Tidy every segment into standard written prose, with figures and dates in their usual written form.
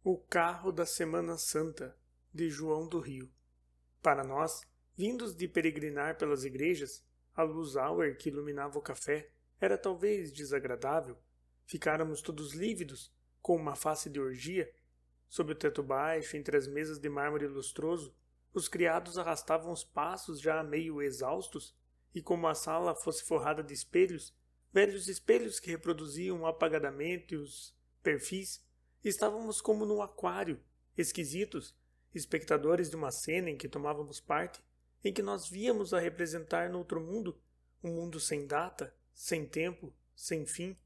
O carro da Semana Santa, de João do Rio. Para nós, vindos de peregrinar pelas igrejas, a luz auer que iluminava o café era talvez desagradável. Ficáramos todos lívidos, com uma face de orgia. Sob o teto baixo, entre as mesas de mármore lustroso, os criados arrastavam os passos já meio exaustos, e como a sala fosse forrada de espelhos, velhos espelhos que reproduziam apagadamente os perfis, estávamos como num aquário, esquisitos, espectadores de uma cena em que tomávamos parte, em que nós víamos a representar noutro mundo, um mundo sem data, sem tempo, sem fim.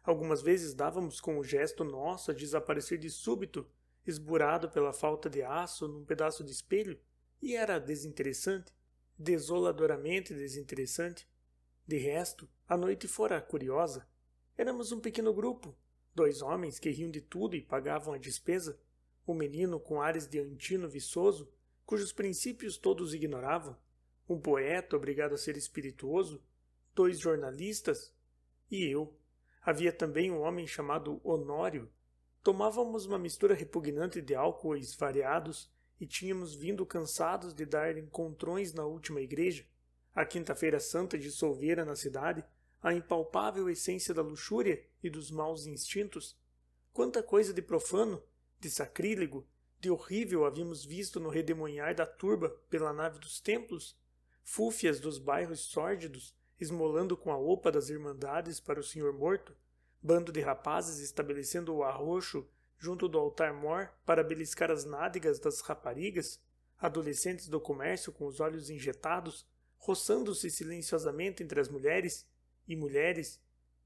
Algumas vezes dávamos com o gesto nosso a desaparecer de súbito, esburado pela falta de aço num pedaço de espelho, e era desinteressante, desoladoramente desinteressante. De resto, a noite fora curiosa. Éramos um pequeno grupo, 2 homens que riam de tudo e pagavam a despesa, um menino com ares de antino viçoso, cujos princípios todos ignoravam, um poeta obrigado a ser espirituoso, 2 jornalistas e eu. Havia também um homem chamado Honório. Tomávamos uma mistura repugnante de álcoois variados e tínhamos vindo cansados de dar encontrões na última igreja. A quinta-feira santa dissolvera na cidade a impalpável essência da luxúria e dos maus instintos. Quanta coisa de profano, de sacrílego, de horrível havíamos visto no redemoinhar da turba pela nave dos templos, fúfias dos bairros sórdidos, esmolando com a opa das irmandades para o senhor morto, bando de rapazes estabelecendo o arroxo junto do altar-mor para beliscar as nádegas das raparigas, adolescentes do comércio com os olhos injetados, roçando-se silenciosamente entre as mulheres, e mulheres,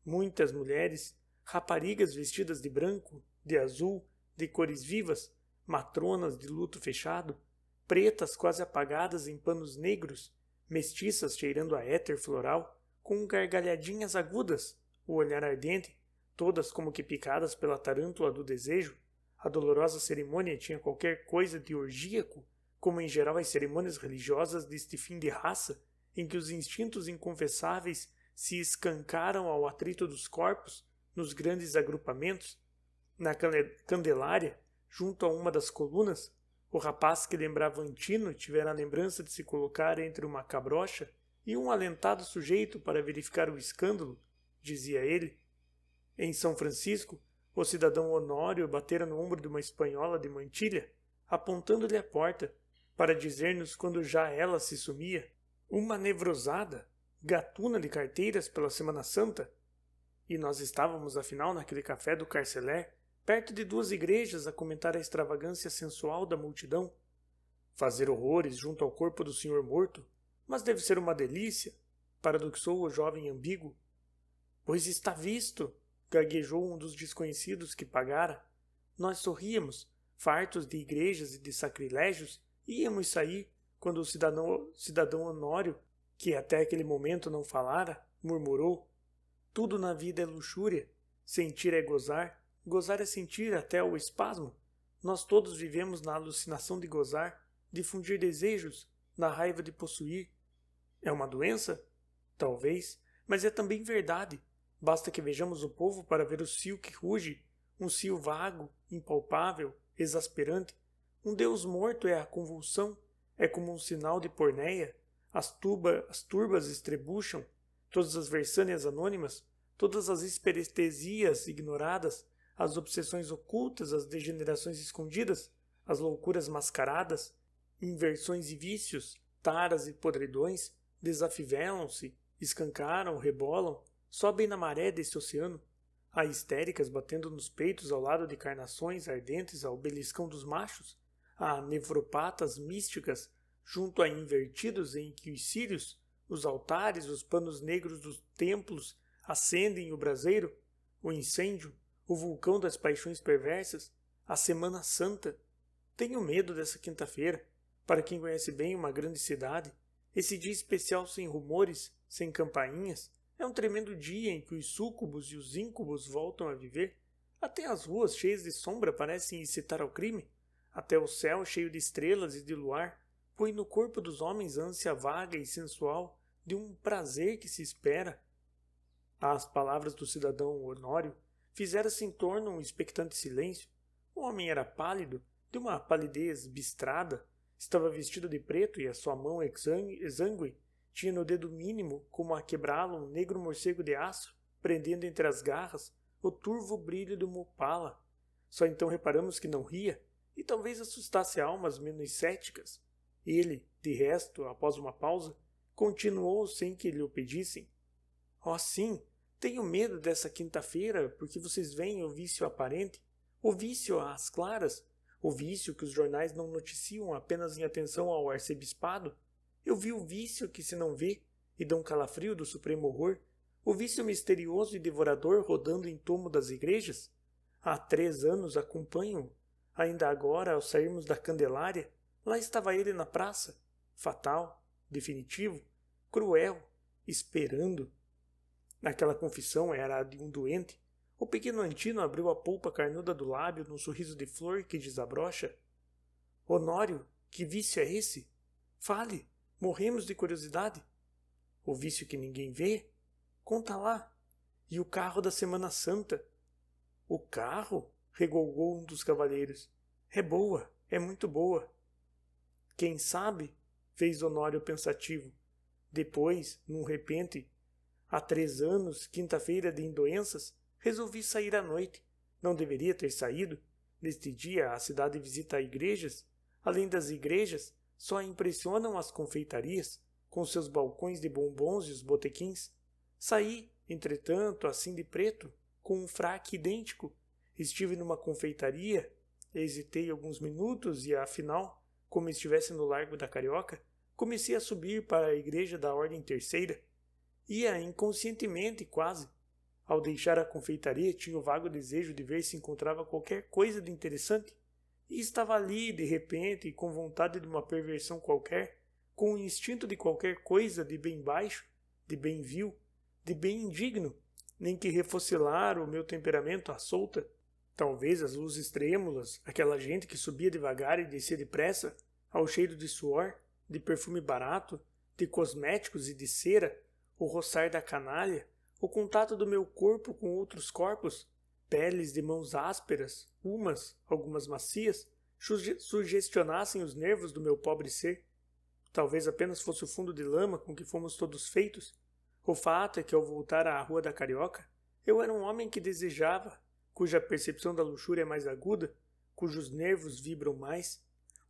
muitas mulheres, raparigas vestidas de branco, de azul, de cores vivas, matronas de luto fechado, pretas quase apagadas em panos negros, mestiças cheirando a éter floral, com gargalhadinhas agudas, o olhar ardente, todas como que picadas pela tarântula do desejo. A dolorosa cerimônia tinha qualquer coisa de orgíaco, como em geral as cerimônias religiosas deste fim de raça, em que os instintos inconfessáveis se escancaram ao atrito dos corpos, nos grandes agrupamentos. Na Candelária, junto a uma das colunas, o rapaz que lembrava Antino tivera a lembrança de se colocar entre uma cabrocha e um alentado sujeito para verificar o escândalo, dizia ele. Em São Francisco, o cidadão Honório batera no ombro de uma espanhola de mantilha, apontando-lhe a porta, para dizer-nos quando já ela se sumia. Uma nevrosada, gatuna de carteiras pela Semana Santa. E nós estávamos, afinal, naquele café do Carceler, perto de 2 igrejas, a comentar a extravagância sensual da multidão. Fazer horrores junto ao corpo do senhor morto, mas deve ser uma delícia, paradoxou o jovem ambíguo. Pois está visto, gaguejou um dos desconhecidos que pagara. Nós sorríamos, fartos de igrejas e de sacrilégios, e íamos sair, quando o cidadão Honório, que até aquele momento não falara, murmurou: tudo na vida é luxúria, sentir é gozar, gozar é sentir até o espasmo. Nós todos vivemos na alucinação de gozar, de fundir desejos, na raiva de possuir. É uma doença? Talvez, mas é também verdade. Basta que vejamos o povo para ver o cio que ruge, um cio vago, impalpável, exasperante. Um Deus morto é a convulsão, é como um sinal de porneia. As turbas estrebucham, todas as versâneas anônimas, todas as hiperestesias ignoradas, as obsessões ocultas, as degenerações escondidas, as loucuras mascaradas, inversões e vícios, taras e podridões, desafivelam-se, escancaram, rebolam, sobem na maré desse oceano. Há histéricas batendo nos peitos ao lado de carnações ardentes ao beliscão dos machos. Há nevropatas místicas junto a invertidos em que os círios, os altares, os panos negros dos templos acendem o braseiro, o incêndio, o vulcão das paixões perversas, a Semana Santa. Tenho medo dessa quinta-feira. Para quem conhece bem uma grande cidade, esse dia especial sem rumores, sem campainhas, é um tremendo dia em que os súcubos e os íncubos voltam a viver. Até as ruas cheias de sombra parecem incitar ao crime. Até o céu cheio de estrelas e de luar põe no corpo dos homens ânsia vaga e sensual de um prazer que se espera. Às palavras do cidadão Honório, fizera-se em torno um expectante silêncio. O homem era pálido, de uma palidez bistrada, estava vestido de preto e a sua mão exângue tinha no dedo mínimo, como a quebrá-lo, um negro morcego de aço, prendendo entre as garras o turvo brilho de uma opala. Só então reparamos que não ria, e talvez assustasse almas menos céticas. Ele, de resto, após uma pausa, continuou sem que lhe o pedissem. Oh, sim, tenho medo dessa quinta-feira, porque vocês veem o vício aparente, o vício às claras, o vício que os jornais não noticiam apenas em atenção ao arcebispado. Eu vi o vício que se não vê, e dá um calafrio do supremo horror, o vício misterioso e devorador rodando em torno das igrejas. Há 3 anos acompanho-o. Ainda agora, ao sairmos da Candelária, lá estava ele na praça, fatal, definitivo, cruel, esperando. Aquela confissão era a de um doente. O pequeno Antino abriu a polpa carnuda do lábio num sorriso de flor que desabrocha. Honório, que vício é esse? Fale, morremos de curiosidade. O vício que ninguém vê? Conta lá. E o carro da Semana Santa? O carro? Regolgou um dos cavalheiros. É boa, é muito boa. Quem sabe? Fez Honório pensativo. Depois, num repente, há 3 anos, quinta-feira de indoenças, resolvi sair à noite. Não deveria ter saído. Neste dia, a cidade visita igrejas. Além das igrejas, só a impressionam as confeitarias, com seus balcões de bombons e os botequins. Saí, entretanto, assim de preto, com um fraque idêntico. Estive numa confeitaria, hesitei alguns minutos e, afinal, como estivesse no Largo da Carioca, comecei a subir para a igreja da Ordem Terceira. Ia inconscientemente, quase. Ao deixar a confeitaria, tinha o vago desejo de ver se encontrava qualquer coisa de interessante. E estava ali, de repente, com vontade de uma perversão qualquer, com o instinto de qualquer coisa de bem baixo, de bem vil, de bem indigno, nem que refocilar o meu temperamento à solta. Talvez as luzes trêmulas, aquela gente que subia devagar e descia depressa, ao cheiro de suor, de perfume barato, de cosméticos e de cera, o roçar da canalha, o contato do meu corpo com outros corpos, peles de mãos ásperas, algumas macias, sugestionassem os nervos do meu pobre ser. Talvez apenas fosse o fundo de lama com que fomos todos feitos. O fato é que, ao voltar à Rua da Carioca, eu era um homem que desejava, cuja percepção da luxúria é mais aguda, cujos nervos vibram mais.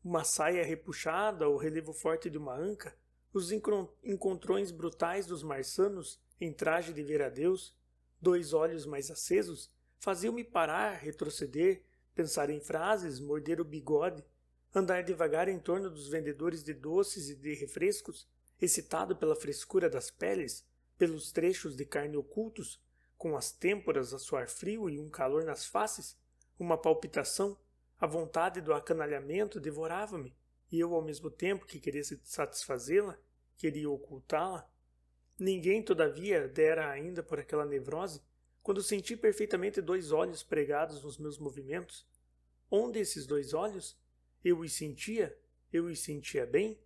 Uma saia repuxada, o relevo forte de uma anca, os encontrões brutais dos marçanos em traje de ver a Deus, 2 olhos mais acesos, faziam-me parar, retroceder, pensar em frases, morder o bigode, andar devagar em torno dos vendedores de doces e de refrescos, excitado pela frescura das peles, pelos trechos de carne ocultos, com as têmporas a suar frio e um calor nas faces, uma palpitação, a vontade do acanalhamento devorava-me, e eu, ao mesmo tempo que queria satisfazê-la, queria ocultá-la. Ninguém, todavia, dera ainda por aquela nevrose, quando senti perfeitamente 2 olhos pregados nos meus movimentos. Onde esses 2 olhos? Eu os sentia bem?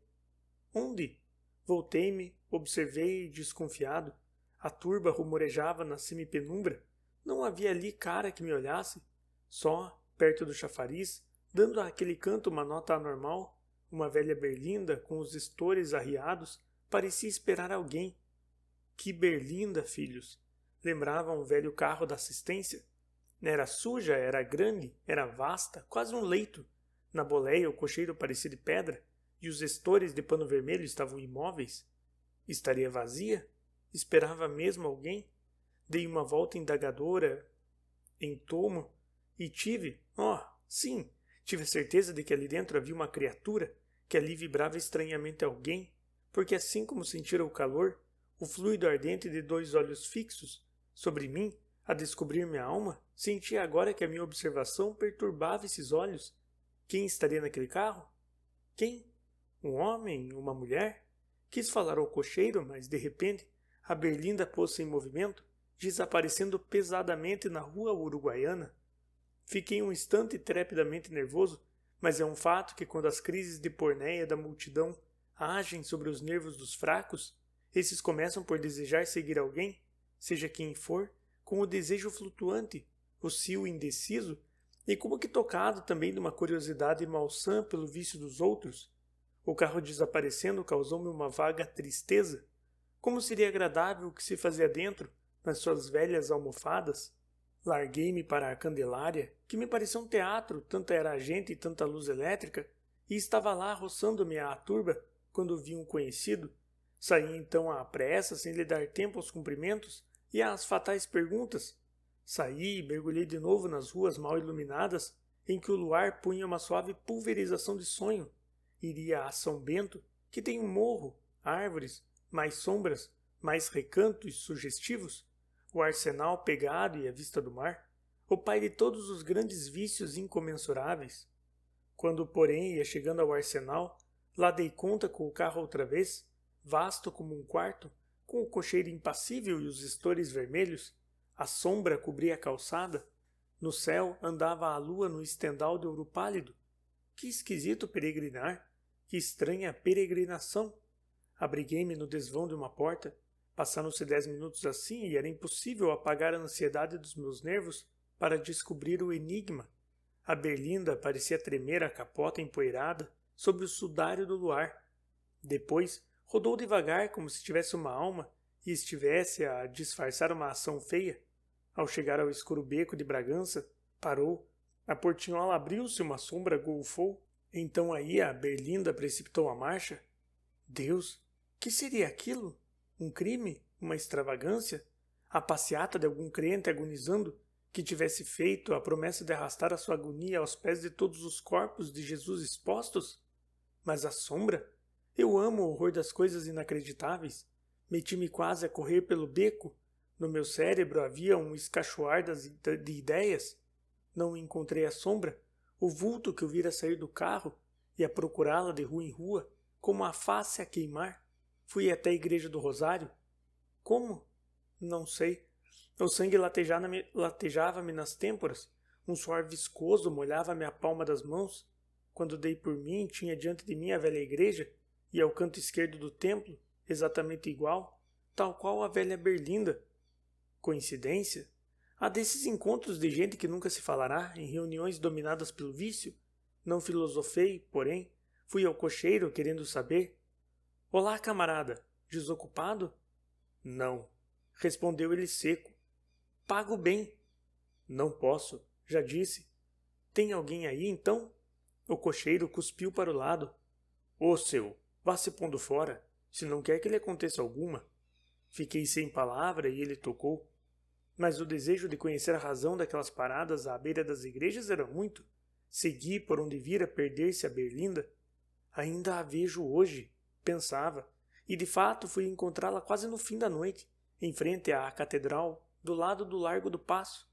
Onde? Voltei-me, observei, desconfiado. A turba rumorejava na semipenumbra. Não havia ali cara que me olhasse. Só, perto do chafariz, dando àquele canto uma nota anormal, uma velha berlinda com os estores arriados, parecia esperar alguém. Que berlinda, filhos! Lembrava um velho carro da assistência. Era suja, era grande, era vasta, quase um leito. Na boleia o cocheiro parecia de pedra, e os estores de pano vermelho estavam imóveis. Estaria vazia? Esperava mesmo alguém? Dei uma volta indagadora, em tomo, e tive a certeza de que ali dentro havia uma criatura, que ali vibrava estranhamente alguém, porque assim como sentira o calor, o fluido ardente de 2 olhos fixos, sobre mim, a descobrir minha alma, sentia agora que a minha observação perturbava esses olhos. Quem estaria naquele carro? Quem? Um homem? Uma mulher? Quis falar ao cocheiro, mas, de repente, a berlinda pôs-se em movimento, desaparecendo pesadamente na rua uruguaiana. Fiquei um instante trepidamente nervoso, mas é um fato que quando as crises de porneia da multidão agem sobre os nervos dos fracos, esses começam por desejar seguir alguém, seja quem for, com o desejo flutuante, o cio indeciso, E como que tocado também de uma curiosidade malsã pelo vício dos outros, o carro desaparecendo causou-me uma vaga tristeza. Como seria agradável o que se fazia dentro, nas suas velhas almofadas? Larguei-me para a Candelária, que me parecia um teatro, tanta era a gente e tanta luz elétrica, e estava lá roçando-me a turba, quando vi um conhecido. Saí então à pressa, sem lhe dar tempo aos cumprimentos e às fatais perguntas. Saí e mergulhei de novo nas ruas mal iluminadas, em que o luar punha uma suave pulverização de sonho. Iria a São Bento, que tem um morro, árvores, mais sombras, mais recantos sugestivos, o arsenal pegado e a vista do mar, o pai de todos os grandes vícios incomensuráveis. Quando, porém, ia chegando ao arsenal, lá dei conta com o carro outra vez, vasto como um quarto, com o cocheiro impassível e os estores vermelhos, a sombra cobria a calçada, no céu andava a lua no estendal de ouro pálido. Que esquisito peregrinar, que estranha peregrinação! Abriguei-me no desvão de uma porta. Passaram-se 10 minutos assim e era impossível apagar a ansiedade dos meus nervos para descobrir o enigma. A berlinda parecia tremer a capota empoeirada sob o sudário do luar. Depois rodou devagar como se tivesse uma alma e estivesse a disfarçar uma ação feia. Ao chegar ao escuro beco de Bragança, parou. A portinhola abriu-se, uma sombra golfou. Então aí a berlinda precipitou a marcha. Deus, que seria aquilo? Um crime? Uma extravagância? A passeata de algum crente agonizando que tivesse feito a promessa de arrastar a sua agonia aos pés de todos os corpos de Jesus expostos? Mas a sombra? Eu amo o horror das coisas inacreditáveis. Meti-me quase a correr pelo beco. No meu cérebro havia um escachoar de ideias. Não encontrei a sombra, o vulto que eu vira sair do carro, e a procurá-la de rua em rua, como a face a queimar. Fui até a igreja do Rosário. Como? Não sei. O sangue latejava-me nas têmporas. Um suor viscoso molhava-me a palma das mãos. Quando dei por mim, tinha diante de mim a velha igreja, e ao canto esquerdo do templo, exatamente igual, tal qual a velha berlinda. Coincidência? Há desses encontros de gente que nunca se falará, em reuniões dominadas pelo vício? Não filosofei, porém, fui ao cocheiro querendo saber. Olá, camarada, desocupado? Não, respondeu ele seco. Pago bem. Não posso, já disse. Tem alguém aí, então? O cocheiro cuspiu para o lado. Ô seu, vá se pondo fora, se não quer que lhe aconteça alguma. Fiquei sem palavra e ele tocou. Mas o desejo de conhecer a razão daquelas paradas à beira das igrejas era muito. Segui por onde vira perder-se a berlinda. Ainda a vejo hoje, pensava, e de fato fui encontrá-la quase no fim da noite, em frente à catedral, do lado do Largo do Paço.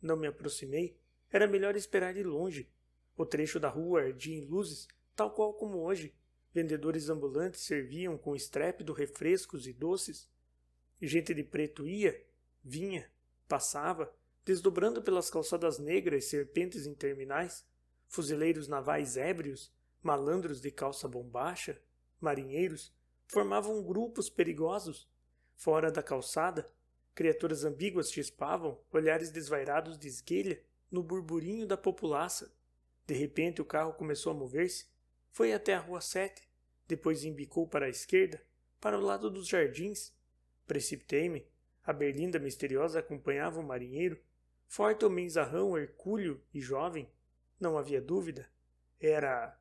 Não me aproximei, era melhor esperar de longe. O trecho da rua ardia em luzes, tal qual como hoje. Vendedores ambulantes serviam com estrépito refrescos e doces. Gente de preto ia, vinha, passava, desdobrando pelas calçadas negras serpentes interminais, fuzileiros navais ébrios, malandros de calça bombacha, marinheiros, formavam grupos perigosos. Fora da calçada, criaturas ambíguas chispavam, olhares desvairados de esguelha, no burburinho da populaça. De repente o carro começou a mover-se, foi até a rua 7, depois embicou para a esquerda, para o lado dos jardins. Precipitei-me. A berlinda misteriosa acompanhava o marinheiro, forte homenzarrão, hercúleo e jovem. Não havia dúvida. Era...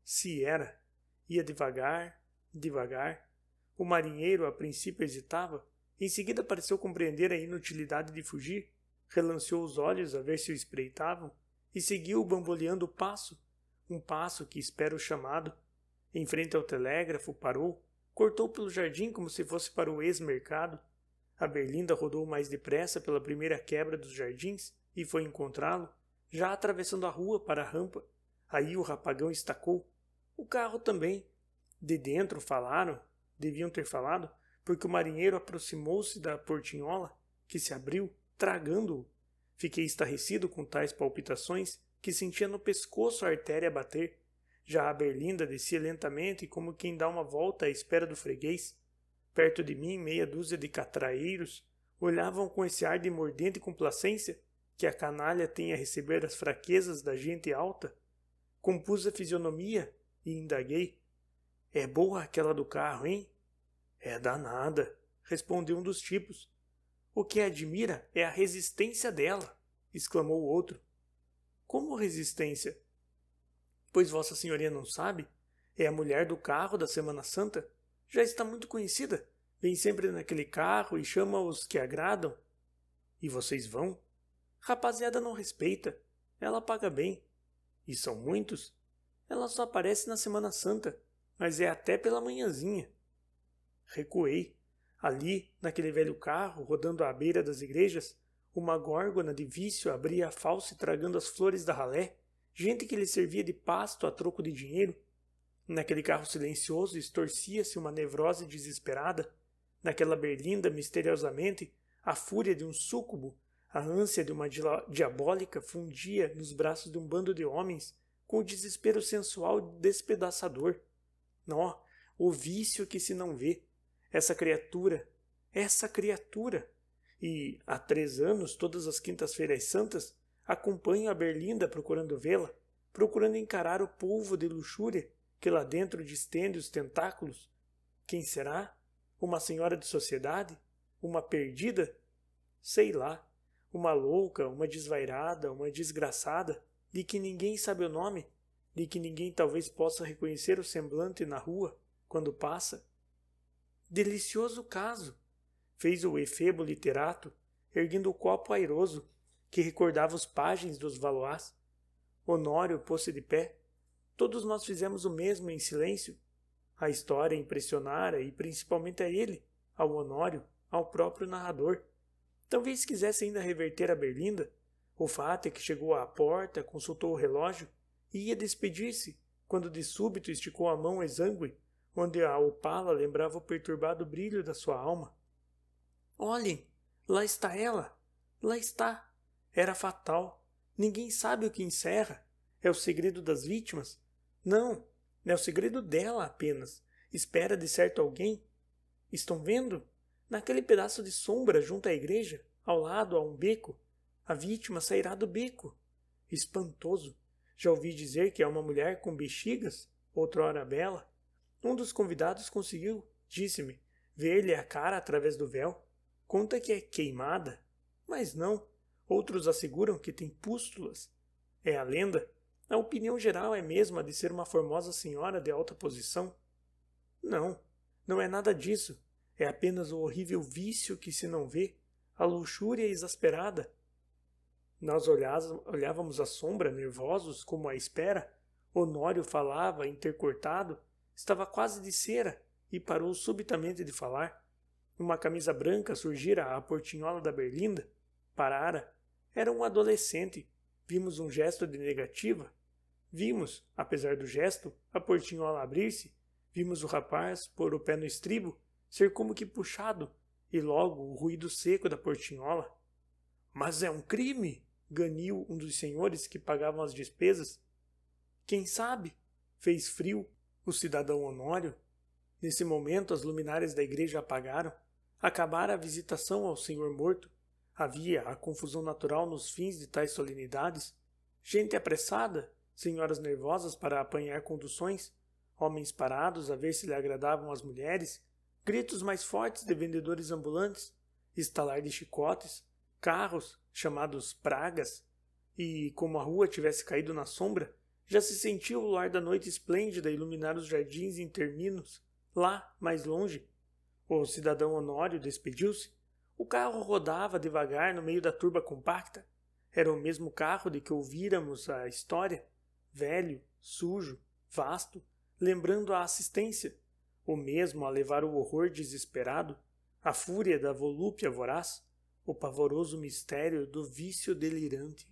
se era. Ia devagar, devagar. O marinheiro a princípio hesitava, em seguida pareceu compreender a inutilidade de fugir, relanceou os olhos a ver se o espreitavam e seguiu bamboleando o passo, um passo que espera o chamado. Em frente ao telégrafo parou, cortou pelo jardim como se fosse para o ex-mercado. A berlinda rodou mais depressa pela primeira quebra dos jardins e foi encontrá-lo, já atravessando a rua para a rampa. Aí o rapagão estacou. O carro também. De dentro falaram, deviam ter falado, porque o marinheiro aproximou-se da portinhola, que se abriu, tragando-o. Fiquei estarrecido com tais palpitações que sentia no pescoço a artéria bater. Já a berlinda descia lentamente como quem dá uma volta à espera do freguês. Perto de mim, meia dúzia de catraeiros olhavam com esse ar de mordente complacência que a canalha tem a receber as fraquezas da gente alta? Compus a fisionomia e indaguei. É boa aquela do carro, hein? É danada, respondeu um dos tipos. O que a admira é a resistência dela, exclamou o outro. Como resistência? Pois Vossa Senhoria não sabe? É a mulher do carro da Semana Santa. Já está muito conhecida. Vem sempre naquele carro e chama os que agradam. E vocês vão? Rapaziada não respeita. Ela paga bem. E são muitos? Ela só aparece na Semana Santa, mas é até pela manhãzinha. Recuei. Ali, naquele velho carro, rodando à beira das igrejas, uma górgona de vício abria a falsa tragando as flores da ralé, gente que lhe servia de pasto a troco de dinheiro. Naquele carro silencioso estorcia-se uma nevrose desesperada. Naquela berlinda, misteriosamente, a fúria de um súcubo, a ânsia de uma diabólica fundia nos braços de um bando de homens com o desespero sensual despedaçador. Nó, o vício que se não vê. Essa criatura. E, há 3 anos, todas as quintas-feiras santas, acompanho a berlinda procurando vê-la, procurando encarar o polvo de luxúria que lá dentro distende os tentáculos. Quem será? Uma senhora de sociedade? Uma perdida? Sei lá. Uma louca, uma desvairada, uma desgraçada, de que ninguém sabe o nome, de que ninguém talvez possa reconhecer o semblante na rua, quando passa. Delicioso caso! Fez o efebo literato, erguendo o copo airoso, que recordava os pajens dos Valois. Honório pôs-se de pé. Todos nós fizemos o mesmo em silêncio. A história impressionara, e principalmente a ele, ao Honório, ao próprio narrador. Talvez quisesse ainda reverter a berlinda. O fato é que chegou à porta, consultou o relógio e ia despedir-se, quando de súbito esticou a mão exângue, onde a opala lembrava o perturbado brilho da sua alma. Olhem, lá está ela! Lá está! Era fatal. Ninguém sabe o que encerra. É o segredo das vítimas? Não, é o segredo dela apenas. Espera de certo alguém. Estão vendo? Naquele pedaço de sombra junto à igreja, ao lado há um beco. A vítima sairá do beco. Espantoso. Já ouvi dizer que é uma mulher com bexigas, outrora bela. Um dos convidados conseguiu, disse-me, ver-lhe a cara através do véu. Conta que é queimada. Mas não. Outros asseguram que tem pústulas. É a lenda. A opinião geral é mesmo a de ser uma formosa senhora de alta posição. Não, não é nada disso. É apenas o horrível vício que se não vê, a luxúria exasperada. Nós olhávamos a sombra, nervosos, como à espera. Honório falava, intercortado, estava quase de cera, e parou subitamente de falar. Uma camisa branca surgira à portinhola da berlinda. Parara. Era um adolescente. Vimos um gesto de negativa. Vimos, apesar do gesto, a portinhola abrir-se. Vimos o rapaz pôr o pé no estribo, ser como que puxado, e logo o ruído seco da portinhola. Mas é um crime! Ganiu um dos senhores que pagavam as despesas. Quem sabe? Fez frio o cidadão Honório. Nesse momento as luminárias da igreja apagaram. Acabara a visitação ao senhor morto. Havia a confusão natural nos fins de tais solenidades. Gente apressada, senhoras nervosas para apanhar conduções, homens parados a ver se lhe agradavam as mulheres, gritos mais fortes de vendedores ambulantes, estalar de chicotes, carros, chamados pragas, e, como a rua tivesse caído na sombra, já se sentia o luar da noite esplêndida iluminar os jardins interminos, lá, mais longe. O cidadão Honório despediu-se. O carro rodava devagar no meio da turba compacta. Era o mesmo carro de que ouvíramos a história, velho, sujo, vasto, lembrando a assistência, o mesmo a levar o horror desesperado, a fúria da volúpia voraz, o pavoroso mistério do vício delirante.